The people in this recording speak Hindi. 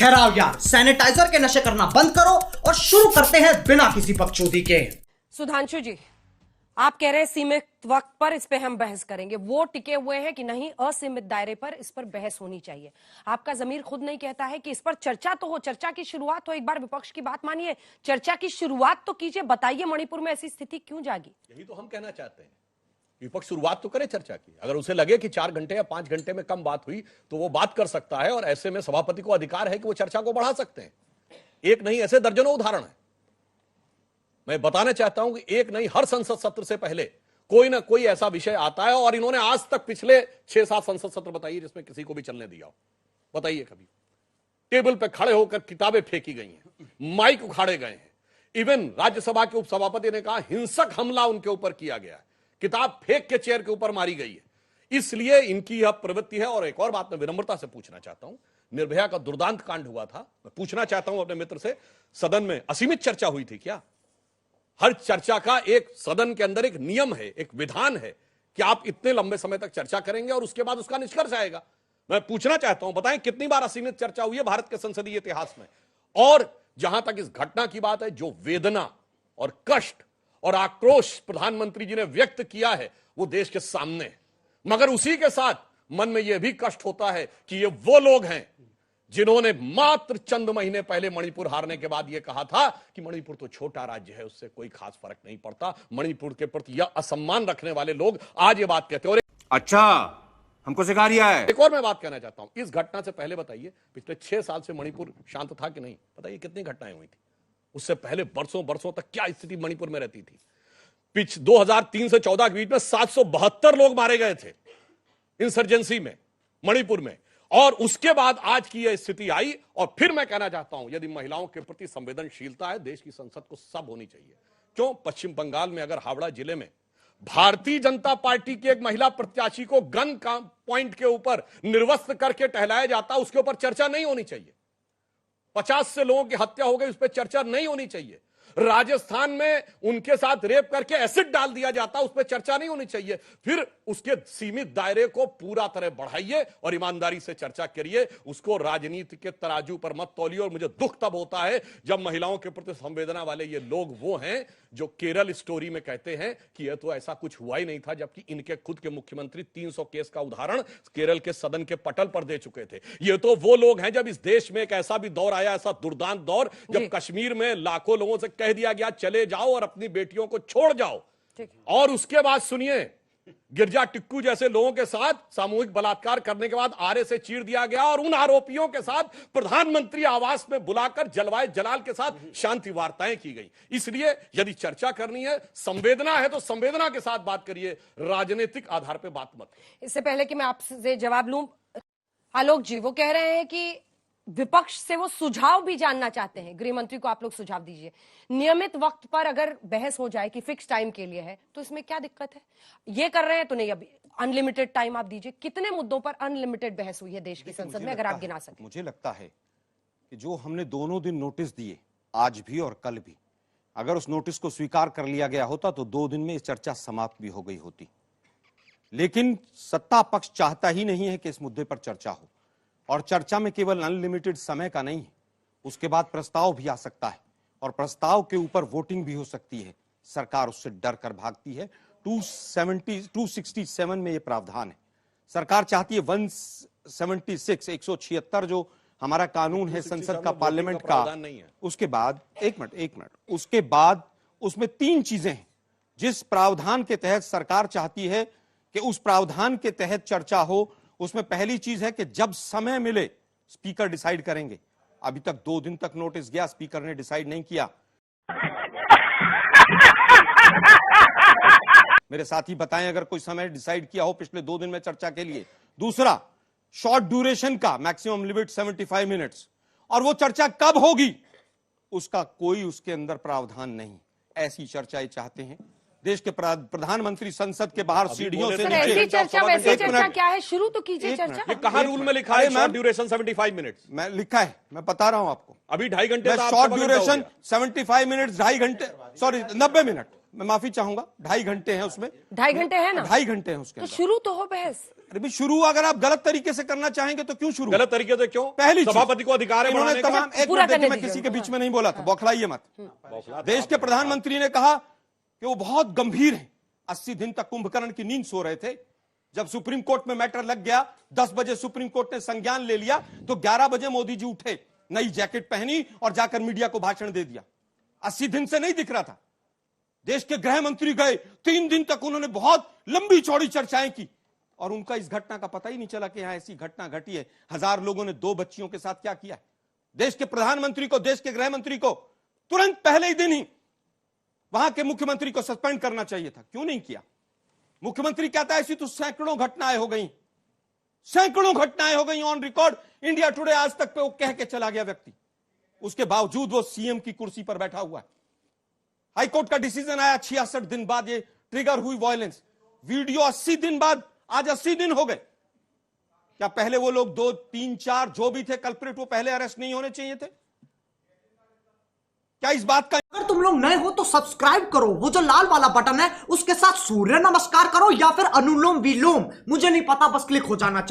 ठहराओ यार, सैनिटाइजर के नशे करना बंद करो और शुरू करते हैं बिना किसी बकचोदी के। सुधांशु जी, आप कह रहे हैं सीमित वक्त पर इस पे हम बहस करेंगे, वो टिके हुए हैं कि नहीं असीमित दायरे पर इस पर बहस होनी चाहिए? आपका जमीर खुद नहीं कहता है कि इस पर चर्चा तो हो, चर्चा की शुरुआत हो? एक बार विपक्ष की बात मानिए, चर्चा की शुरुआत तो कीजिए। बताइए मणिपुर में ऐसी स्थिति क्यों जागी? यही तो हम कहना चाहते हैं। विपक्ष शुरुआत तो करे चर्चा की। अगर उसे लगे कि 4 घंटे या 5 घंटे में कम बात हुई तो वो बात कर सकता है, और ऐसे में सभापति को अधिकार है कि वो चर्चा को बढ़ा सकते हैं। एक नहीं, ऐसे दर्जनों उदाहरण है। मैं बताना चाहता हूं कि एक नहीं, हर संसद सत्र से पहले कोई ना कोई ऐसा विषय आता है, और इन्होंने आज तक पिछले 6-7 संसद सत्र बताइए जिसमें किसी को भी चलने दिया हो। बताइए कभी। टेबल पे खड़े होकर किताबें फेंकी गई हैं, माइक उखाड़े गए हैं। इवन राज्यसभा के उपसभापति ने कहा हिंसक हमला उनके ऊपर किया गया है, किताब फेंक के चेयर के ऊपर मारी गई है। इसलिए इनकी यह प्रवृत्ति है। और एक और बात मैं विनम्रता से पूछना चाहता हूं, निर्भया का दुर्दांत कांड हुआ था, मैं पूछना चाहता हूं अपने मित्र से, सदन में असीमित चर्चा हुई थी क्या? हर चर्चा का एक सदन के अंदर एक नियम है, एक विधान है कि आप इतने लंबे समय तक चर्चा करेंगे और उसके बाद उसका निष्कर्ष आएगा। मैं पूछना चाहता हूं, बताएं कितनी बार असीमित चर्चा हुई है भारत के संसदीय इतिहास में? और जहां तक इस घटना की बात है, जो वेदना और कष्ट और आक्रोश प्रधानमंत्री जी ने व्यक्त किया है वो देश के सामने है। मगर उसी के साथ मन में यह भी कष्ट होता है कि ये वो लोग हैं जिन्होंने मात्र चंद महीने पहले मणिपुर हारने के बाद यह कहा था कि मणिपुर तो छोटा राज्य है, उससे कोई खास फर्क नहीं पड़ता। मणिपुर के प्रति यह असम्मान रखने वाले लोग आज ये बात कहते हैं। और अच्छा, हमको सिखा रिया है। एक और मैं बात कहना चाहता हूं, इस घटना से पहले बताइए पिछले 6 साल से मणिपुर शांत था कि नहीं? बताइए कितनी घटनाएं हुई थी? उससे पहले बरसों बरसों तक क्या स्थिति मणिपुर में रहती थी? 2003 से 14 के बीच में 772 लोग मारे गए थे इंसर्जेंसी में मणिपुर में, और उसके बाद आज की यह स्थिति आई। और फिर मैं कहना चाहता हूं, यदि महिलाओं के प्रति संवेदनशीलता है देश की संसद को, सब होनी चाहिए। क्यों? पश्चिम बंगाल में अगर हावड़ा जिले में भारतीय जनता पार्टी की एक महिला प्रत्याशी को गन का पॉइंट के ऊपर निर्वस्त्र करके टहलाया जाता, उसके ऊपर चर्चा नहीं होनी चाहिए। 50 से लोगों की हत्या हो गई, उस पर चर्चा नहीं होनी चाहिए। राजस्थान में उनके साथ रेप करके एसिड डाल दिया जाता, उस पर चर्चा नहीं होनी चाहिए। फिर उसके सीमित दायरे को पूरा तरह बढ़ाइए और ईमानदारी से चर्चा करिए, उसको राजनीति के तराजू पर मत तौलिए। और मुझे दुख तब होता है जब महिलाओं के प्रति संवेदना वाले ये लोग वो हैं जो केरल स्टोरी में कहते हैं कि यह तो ऐसा कुछ हुआ ही नहीं था, जबकि इनके खुद के मुख्यमंत्री 300 केस का उदाहरण केरल के सदन के पटल पर दे चुके थे। ये तो वो लोग हैं जब इस देश में एक ऐसा भी दौर आया, ऐसा दुर्दांत दौर, जब कश्मीर में लाखों लोगों से कह दिया गया चले जाओ और अपनी बेटियों को छोड़ जाओ, और उसके बाद सुनिए गिरजा टिक्कू जैसे लोगों के साथ सामूहिक बलात्कार करने के बाद आरे से चीर दिया गया, और उन आरोपियों के साथ प्रधानमंत्री आवास में बुलाकर जलवाए जलाल के साथ शांति वार्ताएं की गई। इसलिए यदि चर्चा करनी है, संवेदना है, तो संवेदना के साथ बात करिए, राजनीतिक आधार पर बात मत। इससे पहले कि मैं आपसे जवाब लूं, आलोक जी वो कह रहे हैं कि विपक्ष से वो सुझाव भी जानना चाहते हैं। गृह मंत्री को आप लोग सुझाव दीजिए। नियमित वक्त पर अगर बहस हो जाए कि फिक्स टाइम के लिए है तो इसमें क्या दिक्कत है? ये कर रहे हैं तो नहीं, अभी अनलिमिटेड टाइम आप दीजिए। कितने मुद्दों पर अनलिमिटेड बहस हुई है देश की संसद में, अगर आप गिना सकें? मुझे लगता है कि जो हमने दोनों दिन नोटिस दिए, आज भी और कल भी, अगर उस नोटिस को स्वीकार कर लिया गया होता तो 2 दिन में इस चर्चा समाप्त भी हो गई होती। लेकिन सत्ता पक्ष चाहता ही नहीं है कि इस मुद्दे पर चर्चा हो, और चर्चा में केवल अनलिमिटेड समय का नहीं है, उसके बाद प्रस्ताव भी आ सकता है, और प्रस्ताव के ऊपर वोटिंग भी हो सकती है। सरकार उससे डर कर भागती है। 267 में यह प्रावधान है। सरकार चाहती है 176 जो हमारा कानून है संसद का, पार्लियामेंट का, उसके बाद एक मिनट उसके बाद उसमें 3 चीजें हैं जिस प्रावधान के तहत सरकार चाहती है कि उस प्रावधान के तहत चर्चा हो। उसमें पहली चीज है कि जब समय मिले स्पीकर डिसाइड करेंगे। अभी तक 2 दिन तक नोटिस गया, स्पीकर ने डिसाइड नहीं किया। मेरे साथी बताएं अगर कोई समय डिसाइड किया हो पिछले 2 दिन में चर्चा के लिए। दूसरा, शॉर्ट ड्यूरेशन का मैक्सिमम लिमिट 75 मिनट्स, और वो चर्चा कब होगी उसका कोई उसके अंदर प्रावधान नहीं। ऐसी चर्चाएं चाहते हैं देश के प्रधानमंत्री संसद के बाहर सीढ़ियों से नीचे। ऐसी चर्चा वैसी चर्चा क्या है? शुरू तो कीजिए चर्चा। ये कहां रूल में लिखा है शॉर्ट ड्यूरेशन 75 मिनट्स? मैं लिखा है, मैं बता रहा हूं आपको। अभी 2.5 घंटे शॉर्ट ड्यूरेशन 75 मिनट्स, 2.5 घंटे, सॉरी 90 मिनट, मैं माफी चाहूंगा, 2.5 घंटे हैं उसमें। 2.5 घंटे है ना? 2.5 घंटे हैं उसके तो अंदर। शुरू तो हो बहस। अरे भी शुरू अगर आप गलत तरीके से करना चाहेंगे तो क्यों शुरू? गलत तरीके से क्यों? पहली चीज, सभापति को अधिकार है इन्होंने बढ़ाने का। तमाम, एक पूरा मिनट देखिए, करने मैं किसी दीजिए। के बीच में नहीं बोला था, बौखलाइए मत। देश के प्रधानमंत्री ने कहा कि वो बहुत गंभीर है, 80 दिन तक कुंभकर्ण की नींद सो रहे थे। जब सुप्रीम कोर्ट में मैटर लग गया, 10 बजे सुप्रीम कोर्ट ने संज्ञान ले लिया, तो 11 बजे मोदी जी उठे, नई जैकेट पहनी और जाकर मीडिया को भाषण दे दिया। 80 दिन से नहीं दिख रहा था। देश के गृह मंत्री गए, 3 दिन तक उन्होंने बहुत लंबी चौड़ी चर्चाएं की और उनका इस घटना का पता ही नहीं चला कि यहां ऐसी घटना घटी है। 1000 लोगों ने 2 बच्चियों के साथ क्या किया है। देश के प्रधानमंत्री को, देश के गृह मंत्री को तुरंत पहले ही दिन ही वहां के मुख्यमंत्री को सस्पेंड करना चाहिए था, क्यों नहीं किया? मुख्यमंत्री कहता है ऐसी तो सैकड़ों घटनाएं हो गई, सैकड़ों घटनाएं हो गई ऑन रिकॉर्ड। इंडिया टुडे आज तक पे वो कह के चला गया व्यक्ति, उसके बावजूद वो सीएम की कुर्सी पर बैठा हुआ है। हाईकोर्ट का डिसीजन आया 66 दिन बाद ये ट्रिगर हुई वायलेंस। वीडियो 80 दिन बाद, आज 80 दिन हो गए। क्या पहले वो लोग 2, 3, 4 जो भी थे कल्प्रिट, वो पहले अरेस्ट नहीं होने चाहिए थे? क्या इस बात का, अगर तुम लोग नए हो तो सब्सक्राइब करो, वो जो लाल वाला बटन है उसके साथ सूर्य नमस्कार करो या फिर अनुलोम विलोम, मुझे नहीं पता, बस क्लिक हो जाना चाहिए।